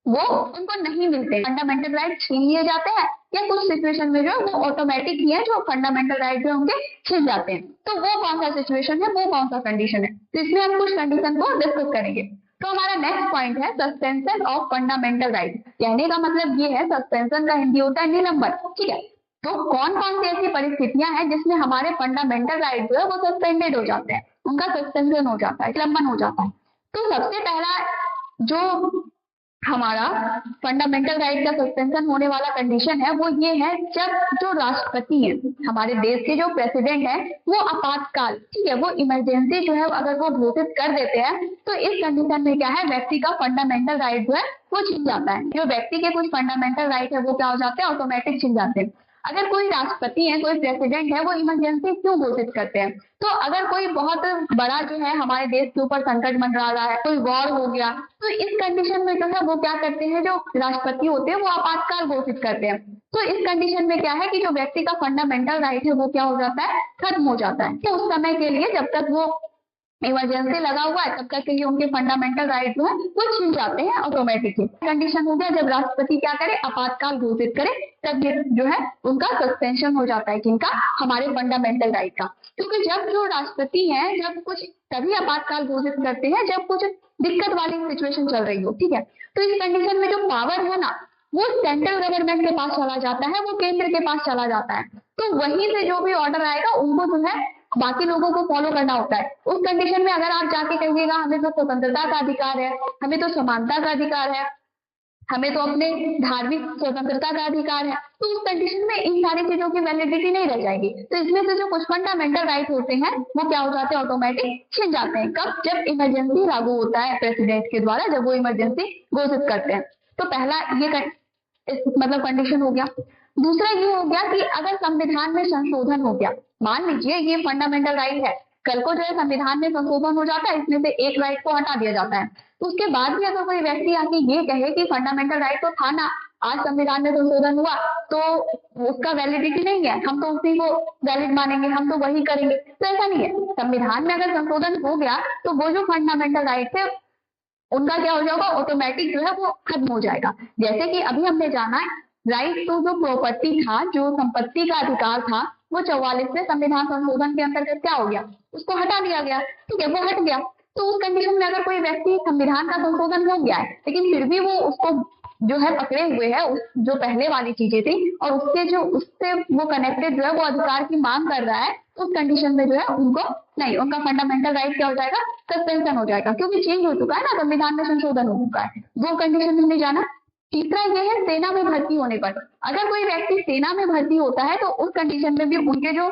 वो उनको नहीं मिलते, फंडामेंटल राइट छीन लिए जाते हैं, या कुछ सिचुएशन में जो वो ऑटोमेटिक ही है जो फंडामेंटल राइट जो उनके छीन जाते हैं। तो वो कौन सा सिचुएशन है, वो कौन सा कंडीशन है, तो इसमें हम कुछ कंडीशन को डिस्कस करेंगे। तो हमारा नेक्स्ट पॉइंट है सस्पेंशन ऑफ फंडामेंटल राइट। कहने का मतलब ये है, सस्पेंशन का हिंदी होता है निलंबन, ठीक है। तो कौन कौन सी ऐसी परिस्थितियां हैं जिसमें हमारे फंडामेंटल राइट जो है वो सस्पेंडेड हो जाते हैं, उनका सस्पेंशन हो जाता है, निलंबन हो जाता है। तो सबसे पहला जो हमारा फंडामेंटल राइट का सस्पेंशन होने वाला कंडीशन है वो ये है जब जो राष्ट्रपति है, हमारे देश के जो प्रेसिडेंट है, वो आपातकाल, ठीक है, वो इमरजेंसी जो है अगर वो घोषित कर देते हैं तो इस कंडीशन में क्या है, व्यक्ति का फंडामेंटल राइट जो है वो छिन जाता है। जो व्यक्ति के कुछ फंडामेंटल राइट है वो क्या हो जाते हैं, ऑटोमेटिक छिन जाते हैं। अगर कोई राष्ट्रपति है, कोई प्रेसिडेंट है, वो इमरजेंसी क्यों घोषित करते हैं, तो अगर कोई बहुत बड़ा जो है हमारे देश के ऊपर संकट मंडरा रहा है, कोई वॉर हो गया, तो इस कंडीशन में जो है वो क्या करते हैं, जो राष्ट्रपति होते हैं वो आपातकाल घोषित करते हैं। तो इस कंडीशन में क्या है कि जो व्यक्ति का फंडामेंटल राइट है वो क्या हो जाता है, खत्म हो जाता है। तो उस समय के लिए जब तक वो इमरजेंसी लगा हुआ है तब तक के लिए उनके फंडामेंटल राइट जो है वो छिन जाते हैं ऑटोमेटिकली। कंडीशन हो गया जब राष्ट्रपति क्या करे, आपातकाल घोषित करे, तब ये जो है उनका सस्पेंशन हो जाता है, किनका, हमारे फंडामेंटल राइट का। क्योंकि जब जो राष्ट्रपति है जब कुछ तभी आपातकाल घोषित करते हैं जब कुछ दिक्कत वाली सिचुएशन चल रही हो, ठीक है। तो इस कंडीशन में जो पावर है ना वो सेंट्रल गवर्नमेंट के पास चला जाता है, वो केंद्र के पास चला जाता है। तो वहीं से जो भी ऑर्डर आएगा उनको जो है बाकी लोगों को फॉलो करना होता है। उस कंडीशन में अगर आप जाके कहिएगा हमें तो स्वतंत्रता का अधिकार है, हमें तो समानता का अधिकार है, हमें तो अपने धार्मिक स्वतंत्रता का अधिकार है, तो उस कंडीशन में इन सारी चीजों की वैलिडिटी नहीं रह जाएगी। तो इसमें से जो कुछ फंडामेंटल राइट होते हैं वो क्या हो जाते हैं, ऑटोमेटिक छिन जाते हैं। कब, जब इमरजेंसी लागू होता है प्रेसिडेंट के द्वारा, जब वो इमरजेंसी घोषित करते हैं। तो पहला ये मतलब कंडीशन हो गया। दूसरा ये हो गया कि अगर संविधान में संशोधन हो गया, मान लीजिए ये फंडामेंटल राइट है, कल को जो है संविधान में संशोधन हो जाता है, इसमें से एक राइट को हटा दिया जाता है, तो उसके बाद भी अगर कोई व्यक्ति आके ये कहे कि फंडामेंटल राइट तो था ना, आज संविधान में संशोधन हुआ तो उसका वैलिडिटी नहीं है, हम तो उसी को वैलिड मानेंगे, हम तो वही करेंगे, तो ऐसा नहीं है। संविधान में अगर संशोधन हो गया तो वो जो फंडामेंटल राइट थे उनका क्या हो जाएगा, ऑटोमेटिक जो है वो खत्म हो जाएगा। जैसे कि अभी हमने जाना है राइट टू जो प्रॉपर्टी था, जो संपत्ति का अधिकार था, वो 44वें संविधान संशोधन के अंतर्गत क्या हो गया, उसको हटा दिया गया, ठीक है, वो हट गया। तो उस कंडीशन में अगर कोई व्यक्ति, संविधान का संशोधन हो गया है लेकिन फिर भी वो उसको जो है पकड़े हुए है, उस जो पहले वाली चीजें थी और उससे वो कनेक्टेड जो है वो अधिकार की मांग कर रहा है, उस कंडीशन में जो है उनको नहीं, उनका फंडामेंटल राइट क्या हो जाएगा, सस्पेंशन हो जाएगा, क्योंकि चेंज हो चुका है ना, संविधान में संशोधन हो चुका है। वो कंडीशन हमने जाना। तीसरा ये है सेना में भर्ती होने पर, अगर कोई व्यक्ति सेना में भर्ती होता है तो उस कंडीशन में भी उनके जो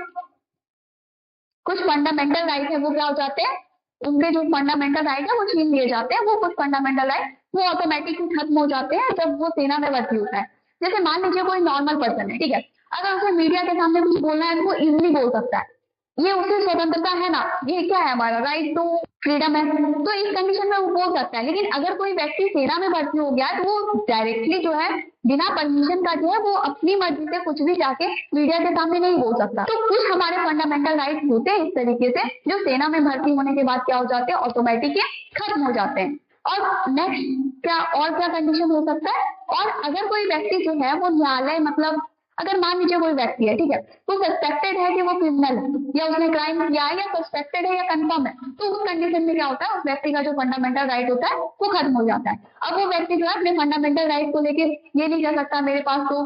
कुछ फंडामेंटल राइट है वो क्या हो जाते हैं, उनके जो फंडामेंटल राइट है वो छीन लिए जाते हैं। वो कुछ फंडामेंटल राइट वो ऑटोमेटिकली खत्म हो जाते हैं जब वो सेना में भर्ती होता है। जैसे मान लीजिए कोई नॉर्मल पर्सन है, ठीक है, अगर उसे मीडिया के सामने कुछ बोलना है तो वो इजिली बोल सकता है, ये उसे स्वतंत्रता है ना, ये क्या है, हमारा राइट टू फ्रीडम है, तो इस कंडीशन में वो बोल सकता है। लेकिन अगर कोई व्यक्ति सेना में भर्ती हो गया तो वो डायरेक्टली जो है बिना परमिशन का जो है वो अपनी मर्जी से कुछ भी जाके मीडिया के सामने नहीं बोल सकता। तो कुछ हमारे फंडामेंटल राइट होते हैं इस तरीके से जो सेना में भर्ती होने के बाद क्या हो जाते हैं, ऑटोमेटिक खत्म हो जाते हैं। और नेक्स्ट क्या कंडीशन हो सकता है, और अगर कोई व्यक्ति जो है वो न्यायालय, मतलब अगर मान लीजिए कोई व्यक्ति है, ठीक है, वो सस्पेक्टेड है कि वो क्रिमिनल है या उसने क्राइम किया है, या सस्पेक्टेड है या कंफर्म है, तो उस कंडीशन में क्या होता है, उस व्यक्ति का जो फंडामेंटल राइट होता है वो खत्म हो जाता है। अब वो व्यक्ति जो है अपने फंडामेंटल राइट को लेके ये नहीं कह सकता मेरे पास तो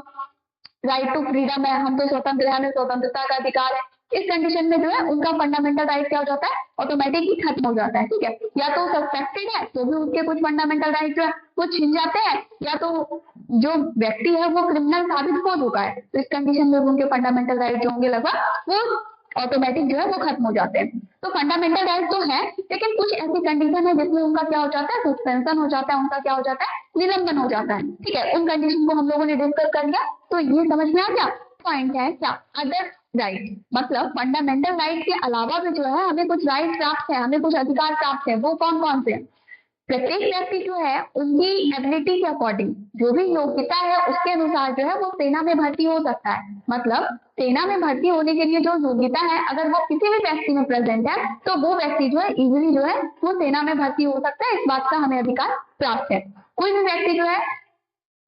राइट टू फ्रीडम है, हम तो स्वतंत्र है, हमें स्वतंत्रता का अधिकार है, इस कंडीशन में जो है उनका फंडामेंटल राइट क्या हो जाता है, ऑटोमेटिकली खत्म हो जाता है। ठीक है, या तो सस्पेक्टेड है तो भी उसके कुछ फंडामेंटल राइट जो है वो छिन जाते हैं, या तो जो व्यक्ति है वो क्रिमिनल साबित हो चुका है, तो इस कंडीशन में उनके फंडामेंटल राइट जो होंगे लगभग वो ऑटोमेटिक जो है वो खत्म हो जाते हैं। तो फंडामेंटल राइट तो है, लेकिन कुछ ऐसी कंडीशन है जिसमें उनका क्या हो जाता है, सस्पेंशन हो जाता है, उनका क्या हो जाता है, निलंबन हो जाता है। ठीक है, उन कंडीशन को हम लोगों ने डिस्कस कर लिया, तो ये समझ में आ गया। पॉइंट है क्या, अदर राइट, मतलब फंडामेंटल राइट के अलावा भी जो है हमें कुछ राइट प्राप्त है, हमें कुछ अधिकार प्राप्त है, वो कौन कौन से हैं। प्रत्येक व्यक्ति जो है उनकी एबिलिटी के अकॉर्डिंग, जो भी योग्यता है उसके अनुसार जो है वो सेना में भर्ती हो सकता है। मतलब सेना में भर्ती होने के लिए जो योग्यता है अगर वो किसी भी व्यक्ति में प्रेजेंट है तो वो व्यक्ति जो है इजीली जो है वो सेना में भर्ती हो सकता है, इस बात का हमें अधिकार प्राप्त है। कोई भी व्यक्ति जो है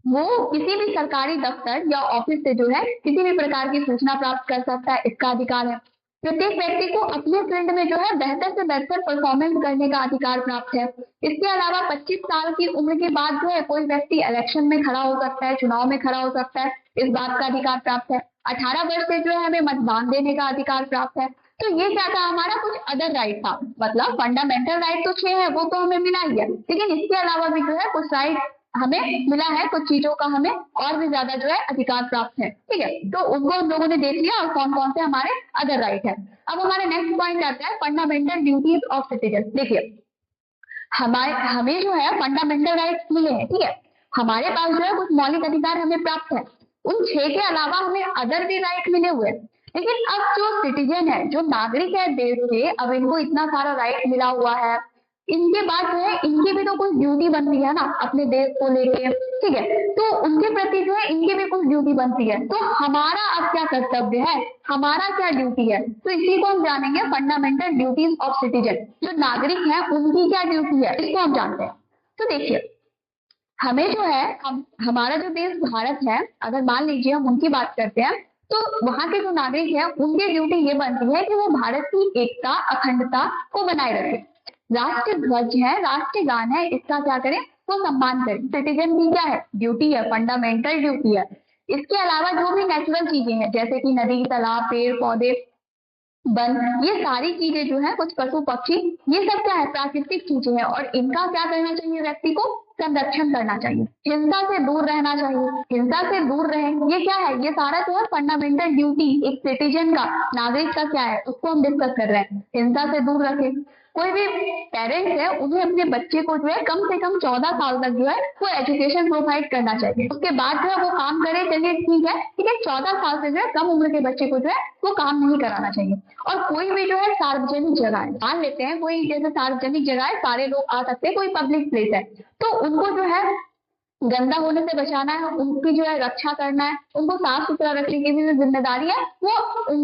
वो किसी भी सरकारी दफ्तर या ऑफिस से जो है किसी भी प्रकार की सूचना प्राप्त कर सकता है, इसका अधिकार है। प्रत्येक व्यक्ति को अपने फील्ड में जो है बेहतर से बेहतर परफॉर्मेंस करने का अधिकार प्राप्त है। इसके अलावा 25 साल की उम्र के बाद जो है कोई व्यक्ति इलेक्शन में खड़ा हो सकता है, चुनाव में खड़ा हो सकता है, इस बात का अधिकार प्राप्त है। 18 वर्ष से जो है हमें मतदान देने का अधिकार प्राप्त है। तो ये क्या था, हमारा कुछ अदर राइट था। मतलब फंडामेंटल राइट तो 6 है, वो तो हमें मिला ही है, लेकिन इसके अलावा भी जो है कुछ राइट हमें मिला है, कुछ चीजों का हमें और भी ज्यादा जो है अधिकार प्राप्त है। ठीक है, तो उनको हम लोगों ने देख लिया और कौन कौन से हमारे अदर राइट है। अब हमारे नेक्स्ट पॉइंट आता है फंडामेंटल ड्यूटीज ऑफ सिटीजन। देखिए हमें जो है फंडामेंटल राइट्स मिले हैं, ठीक है, हमारे पास जो है कुछ मौलिक अधिकार हमें प्राप्त है, उन 6 के अलावा हमें अदर भी राइट मिले हुए। लेकिन अब जो सिटीजन है, जो नागरिक है देश के, अब इनको इतना सारा राइट मिला हुआ है, इनके बाद जो है इनकी भी तो कुछ ड्यूटी बनती है ना अपने देश को लेके। ठीक है, तो उनके प्रति जो है इनकी भी कुछ ड्यूटी बनती है। तो हमारा अब क्या कर्तव्य है, हमारा क्या ड्यूटी है, तो इसी को हम जानेंगे, फंडामेंटल ड्यूटीज ऑफ सिटीजन। जो नागरिक है उनकी क्या ड्यूटी है, इसको हम जानते हैं। तो देखिए हमें जो है हमारा जो देश भारत है, अगर मान लीजिए हम उनकी बात करते हैं, तो वहां के जो नागरिक है उनकी ड्यूटी ये बनती है कि वो भारत की एकता अखंडता को बनाए रखे। राष्ट्र ध्वज है, राष्ट्रीय गान है, इसका क्या करें, वो सम्मान करें। सिटीजन की क्या है, ड्यूटी है, फंडामेंटल ड्यूटी है। इसके अलावा जो भी नेचुरल चीजें हैं जैसे कि नदी तालाब पेड़ पौधे वन, ये सारी चीजें जो है, कुछ पशु पक्षी, ये सब क्या है, प्राकृतिक चीजें हैं, और इनका क्या करना चाहिए, व्यक्ति को संरक्षण करना चाहिए, हिंसा से दूर रहना चाहिए, हिंसा से दूर रहे। ये क्या है, ये सारा जो है फंडामेंटल ड्यूटी एक सिटीजन का, नागरिक का क्या है, उसको हम डिस्कस कर रहे हैं। हिंसा से दूर रखे। कोई भी पेरेंट्स है उन्हें अपने बच्चे को जो है कम से कम 14 साल तक जो है वो एजुकेशन प्रोवाइड करना चाहिए। उसके बाद जो है वो काम करे, चलिए ठीक है, लेकिन 14 साल से जो है कम उम्र के बच्चे को जो है वो काम नहीं कराना चाहिए। और कोई भी जो है सार्वजनिक जगह है, मान लेते हैं कोई जैसे सार्वजनिक जगह है, सारे लोग आ सकते हैं, कोई पब्लिक प्लेस है, तो उनको जो है गंदा होने से बचाना है, उनकी जो है रक्षा करना है, उनको साफ सुथरा रखने की भी जो जिम्मेदारी है वो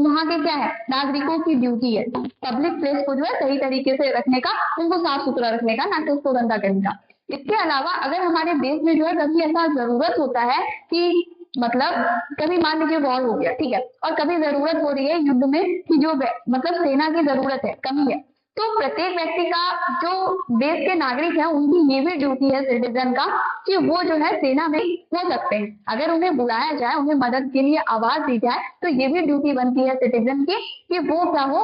वहाँ के क्या है, नागरिकों की ड्यूटी है। पब्लिक प्लेस को जो है सही तरीके से रखने का, उनको साफ सुथरा रखने का, ना कि उसको गंदा करने का। इसके अलावा अगर हमारे देश में जो है कभी ऐसा जरूरत होता है कि मतलब कभी मान लीजिए वॉर हो गया, ठीक है, और कभी जरूरत हो रही है युद्ध में कि जो मतलब सेना की जरूरत है, कमी है, तो प्रत्येक व्यक्ति का, जो देश के नागरिक हैं, उनकी ये भी ड्यूटी है सिटीजन का कि वो जो है सेना में हो सकते हैं। अगर उन्हें बुलाया जाए, उन्हें मदद के लिए आवाज दी जाए, तो ये भी ड्यूटी बनती है सिटीजन की कि वो क्या हो,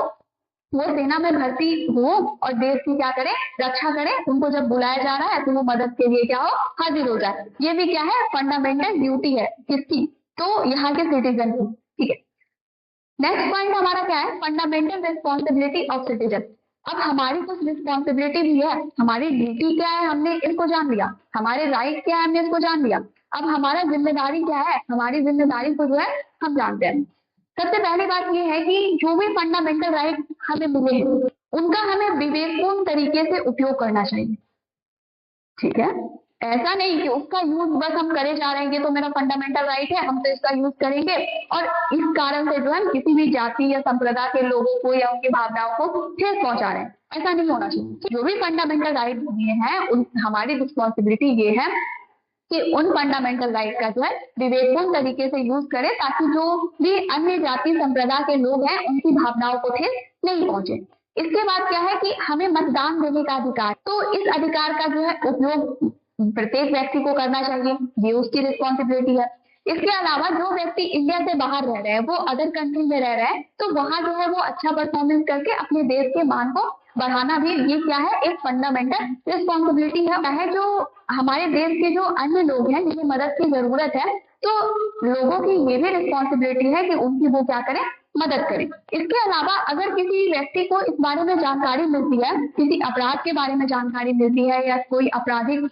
वो सेना में भर्ती हो और देश की क्या करे, रक्षा करे। उनको जब बुलाया जा रहा है तो वो मदद के लिए क्या हो, हाजिर हो जाए। ये भी क्या है, फंडामेंटल ड्यूटी है किसकी, तो यहाँ के सिटीजन की। ठीक है, नेक्स्ट पॉइंट हमारा क्या है, फंडामेंटल रिस्पॉन्सिबिलिटी ऑफ सिटीजन। अब हमारी कुछ रिस्पॉन्सिबिलिटी भी है, हमारी ड्यूटी क्या है हमने इसको जान लिया, हमारे राइट क्या है हमने इसको जान लिया। अब हमारा जिम्मेदारी क्या है, हमारी जिम्मेदारी को जो है हम जानते हैं। सबसे पहली बात ये है कि जो भी फंडामेंटल राइट हमें मिले हैं उनका हमें विवेकपूर्ण तरीके से उपयोग करना चाहिए। ठीक है, ऐसा नहीं कि उसका यूज बस हम करे जा रहे हैं, तो मेरा फंडामेंटल राइट है, हम तो इसका यूज करेंगे और इस कारण से जो है किसी भी जाति या संप्रदाय के लोगों को या उनकी भावनाओं को ठेस पहुंचा रहे हैं। ऐसा नहीं होना चाहिए। जो भी फंडामेंटल राइट दिए हैं हमारी रिस्पॉन्सिबिलिटी ये है कि उन फंडामेंटल राइट का जो है विवेकपूर्ण तरीके से यूज करें, ताकि जो भी अन्य जाति संप्रदाय के लोग हैं उनकी भावनाओं को ठेस नहीं पहुंचे। इसके बाद क्या है कि हमें मतदान देने का अधिकार, तो इस अधिकार का जो है उपयोग प्रत्येक व्यक्ति को करना चाहिए, ये उसकी रिस्पॉन्सिबिलिटी है। इसके अलावा जो व्यक्ति इंडिया से बाहर रह रहे हैं, वो अदर कंट्री में रह रहे हैं, तो वहां जो है वो अच्छा परफॉर्मेंस करके अपने देश के मान को बढ़ाना भी ये क्या है, एक फंडामेंटल रिस्पॉन्सिबिलिटी है जो हमारे देश के जो अन्य लोग हैं जिन्हें मदद की जरूरत है, तो लोगों की ये भी रिस्पॉन्सिबिलिटी है कि उनकी वो क्या करें, मदद करें। इसके अलावा अगर किसी व्यक्ति को इस बारे में जानकारी मिलती है, किसी अपराध के बारे में जानकारी मिलती है या कोई आपराधिक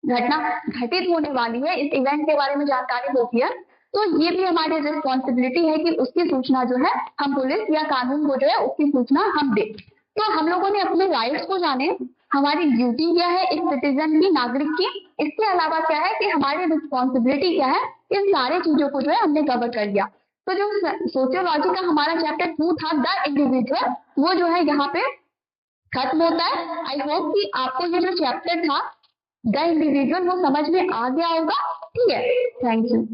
घटना घटित होने वाली है, इस इवेंट के बारे में जानकारी होती है, तो ये भी हमारी रिस्पॉन्सिबिलिटी है कि उसकी सूचना जो है हम पुलिस या कानून को जो है उसकी सूचना हम दें। तो हम लोगों ने अपने राइट्स को जाने, हमारी ड्यूटी क्या है एक सिटीजन की, नागरिक की, इसके अलावा क्या है कि हमारी रिस्पॉन्सिबिलिटी क्या है, इन सारे चीजों को जो है हमने कवर कर लिया। तो जो सोशियोलॉजी का हमारा चैप्टर 2 था द इंडिविजुअल, वो जो है यहाँ पे खत्म होता है। आई होप कि आपको ये जो चैप्टर था द इंडिविजुअल वो समझ में आ गया होगा। ठीक है, थैंक यू।